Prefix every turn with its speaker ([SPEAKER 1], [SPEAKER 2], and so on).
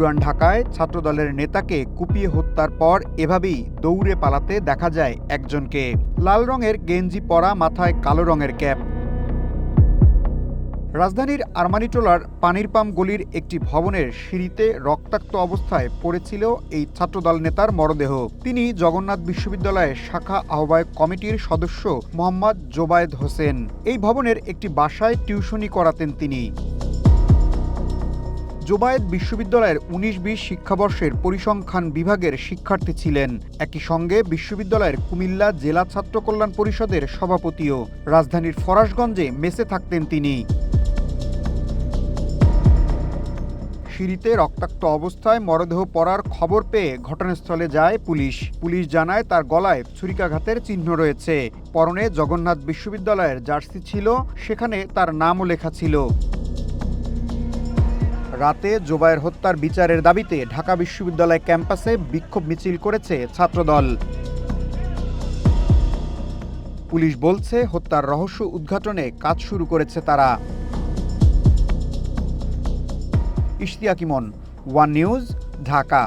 [SPEAKER 1] পুরান ঢাকায় ছাত্রদলের নেতাকে কুপিয়ে হত্যার পর এভাবেই দৌড়ে পালাতে দেখা যায় একজনকে। লাল রঙের গেঞ্জি পরা, মাথায় কালো রঙের ক্যাপ। রাজধানীর আরমানিটোলার পানির পাম্প গলির একটি ভবনের সিঁড়িতে রক্তাক্ত অবস্থায় পড়েছিল এই ছাত্রদল নেতার মরদেহ। তিনি জগন্নাথ বিশ্ববিদ্যালয়ের শাখা আহ্বায়ক কমিটির সদস্য মোহাম্মদ জোবায়েদ হোসেন। এই ভবনের একটি বাসায় টিউশনি করাতেন তিনি। জোবায়েদ বিশ্ববিদ্যালয়ের ১৯-২০ শিক্ষাবর্ষের পরিসংখ্যান বিভাগের শিক্ষার্থী ছিলেন। একই সঙ্গে বিশ্ববিদ্যালয়ের কুমিল্লা জেলা ছাত্র কল্যাণ পরিষদের সভাপতিও। রাজধানীর ফরাশগঞ্জে মেসে থাকতেন তিনি। সিঁড়িতে রক্তাক্ত অবস্থায় মরদেহ পড়ার খবর পেয়ে ঘটনাস্থলে যায় পুলিশ। পুলিশ জানায় তার গলায় ছুরিকাঘাতের চিহ্ন রয়েছে। পরনে জগন্নাথ বিশ্ববিদ্যালয়ের জার্সি ছিল, সেখানে তার নামও লেখা ছিল। রাতে জোবায়ের হত্যার বিচারের দাবিতে ঢাকা বিশ্ববিদ্যালয় ক্যাম্পাসে বিক্ষোভ মিছিল করেছে ছাত্রদল। পুলিশ বলছে হত্যার রহস্য উদ্ঘাটনে কাজ শুরু করেছে তারা। ইশতিয়াক ইমন, ওয়ান নিউজ, ঢাকা।